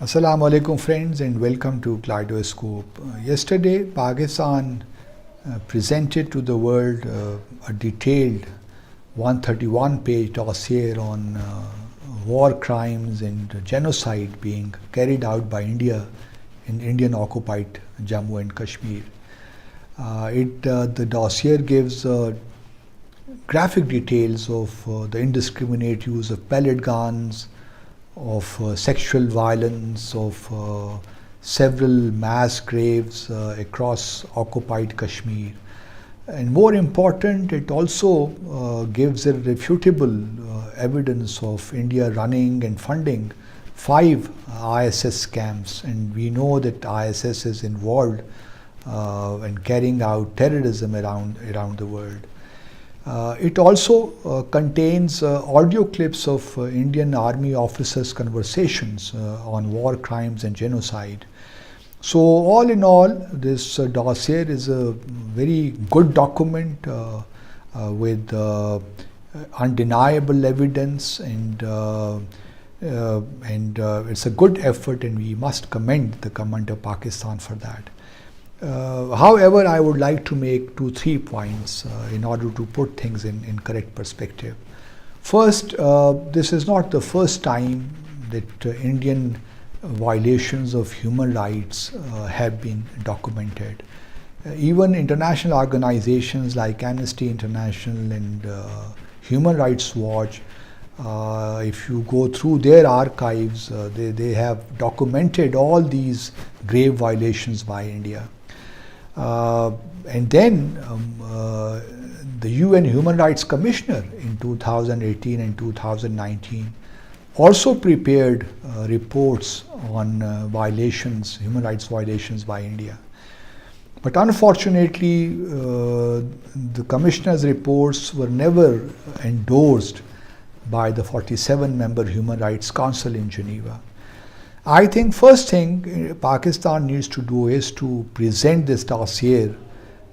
Assalamu alaikum friends and welcome to Kaleidoscope. Yesterday Pakistan presented to the world a detailed 131-page dossier on war crimes and genocide being carried out by India in Indian occupied Jammu and Kashmir. The dossier gives graphic details of the indiscriminate use of pellet guns, of sexual violence, of several mass graves across occupied Kashmir. And more important, it also gives irrefutable evidence of India running and funding 5 ISS camps, and we know that ISS is involved in carrying out terrorism around the world. It also contains audio clips of Indian Army officers' conversations on war crimes and genocide. So all in all, this dossier is a very good document with undeniable evidence, and it's a good effort, and we must commend the government of Pakistan for that. However, I would like to make 2-3 points in order to put things in correct perspective. First, this is not the first time that Indian violations of human rights have been documented. Even international organizations like Amnesty International and Human Rights Watch, if you go through their archives, they have documented all these grave violations by India. And then the UN Human Rights Commissioner in 2018 and 2019 also prepared reports on human rights violations by India. But unfortunately, the Commissioner's reports were never endorsed by the 47-member Human Rights Council in Geneva. I think first thing Pakistan needs to do is to present this dossier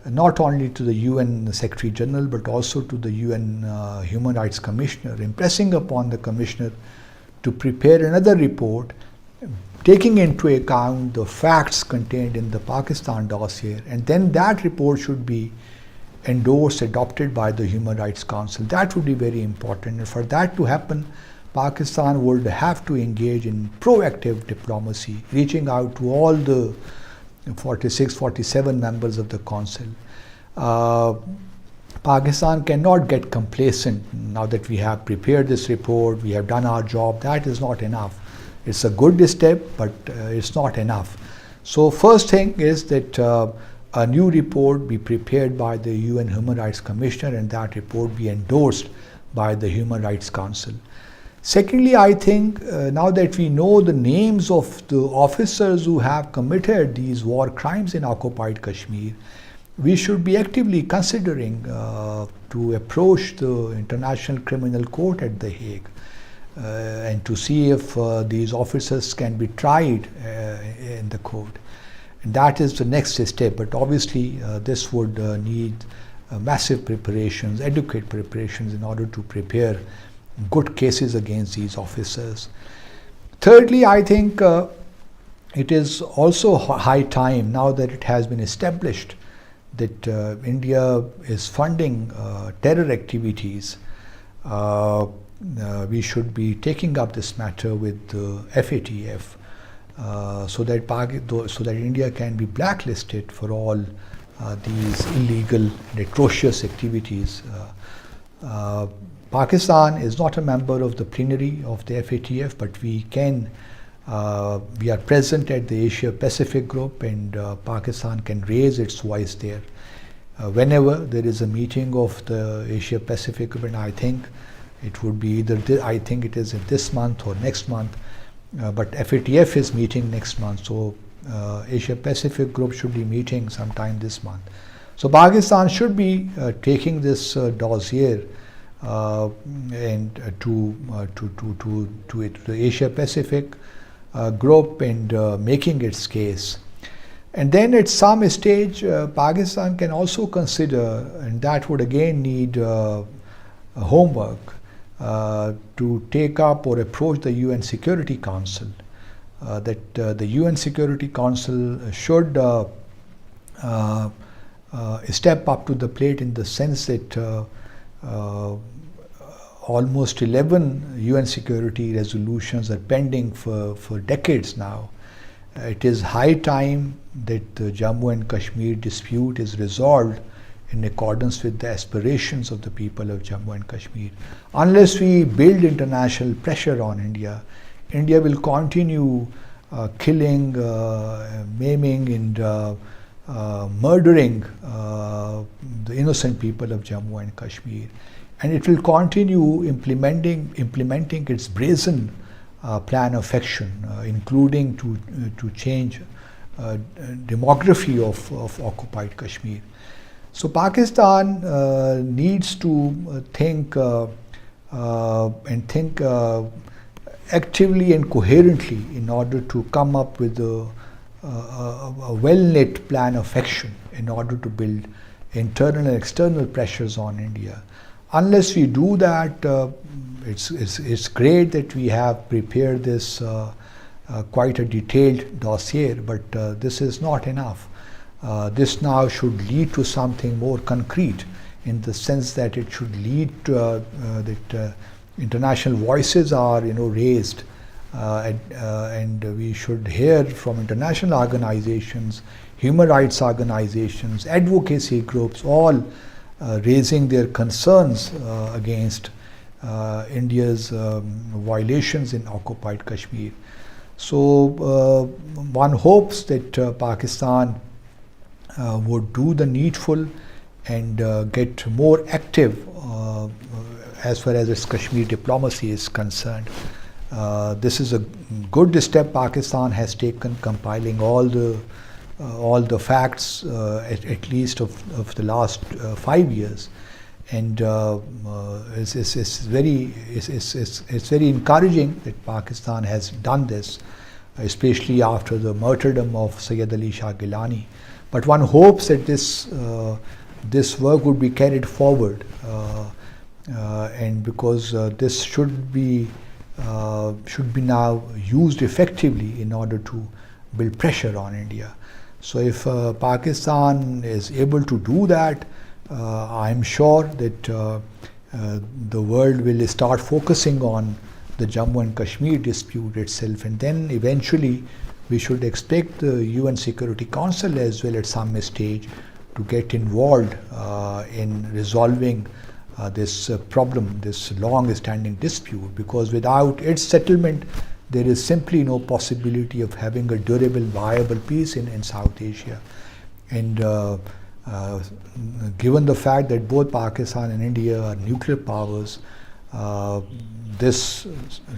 not only to the UN Secretary General but also to the UN Human Rights Commissioner, impressing upon the Commissioner to prepare another report taking into account the facts contained in the Pakistan dossier, and then that report should be endorsed, adopted by the Human Rights Council. That would be very important, and for that to happen, Pakistan would have to engage in proactive diplomacy, reaching out to all the 47 members of the Council. Pakistan cannot get complacent now that we have prepared this report, we have done our job. That is not enough. It's a good step, but it's not enough. So first thing is that a new report be prepared by the UN Human Rights Commissioner, and that report be endorsed by the Human Rights Council. Secondly, I think now that we know the names of the officers who have committed these war crimes in occupied Kashmir, we should be actively considering to approach the International Criminal Court at The Hague and to see if these officers can be tried in the court. And that is the next step, but obviously this would need massive preparations, adequate preparations in order to prepare good cases against these officers. Thirdly, I think it is also high time, now that it has been established that India is funding terror activities, we should be taking up this matter with the FATF so that India can be blacklisted for all these illegal and atrocious activities. Pakistan is not a member of the plenary of the FATF, but we are present at the Asia Pacific group, and Pakistan can raise its voice there. Whenever there is a meeting of the Asia Pacific group, and I think it would be I think it is this month or next month, but FATF is meeting next month, so Asia Pacific group should be meeting sometime this month. So Pakistan should be taking this dossier and to the Asia Pacific group and making its case. And then at some stage Pakistan can also consider, and that would again need homework, to take up or approach the UN Security Council that the UN Security Council should step up to the plate, in the sense that almost 11 UN security resolutions are pending for decades now. It is high time that the Jammu and Kashmir dispute is resolved in accordance with the aspirations of the people of Jammu and Kashmir. Unless we build international pressure on India, India will continue killing, maiming and murdering the innocent people of Jammu and Kashmir. And it will continue implementing its brazen plan of action, including to change demography of occupied Kashmir. So Pakistan needs to think actively and coherently in order to come up with a well-knit plan of action in order to build internal and external pressures on India. Unless we do that, it's great that we have prepared this quite a detailed dossier, but this is not enough. This now should lead to something more concrete, in the sense that it should lead to that international voices are raised, and we should hear from international organizations, human rights organizations, advocacy groups, all raising their concerns against India's violations in occupied Kashmir. So one hopes that Pakistan would do the needful and get more active as far as its Kashmir diplomacy is concerned. This is a good step Pakistan has taken, compiling all the facts, at least of the last 5 years, and it's very encouraging that Pakistan has done this, especially after the martyrdom of Sayyid Ali Shah Gilani. But one hopes that this work would be carried forward, and because this should be now used effectively in order to build pressure on India. So if Pakistan is able to do that, I'm sure that the world will start focusing on the Jammu and Kashmir dispute itself, and then eventually we should expect the UN Security Council as well at some stage to get involved in resolving this problem, this long-standing dispute, because without its settlement, there is simply no possibility of having a durable, viable peace in South Asia. And given the fact that both Pakistan and India are nuclear powers, this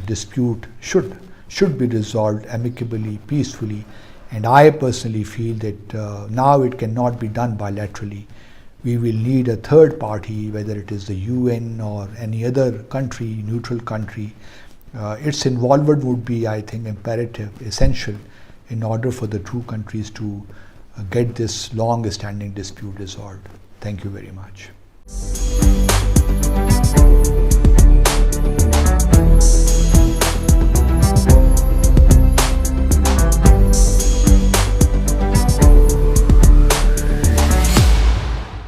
dispute should be resolved amicably, peacefully. And I personally feel that now it cannot be done bilaterally. We will need a third party, whether it is the UN or any other country, neutral country. Its involvement would be, I think, imperative, essential, in order for the two countries to get this long-standing dispute resolved. Thank you very much.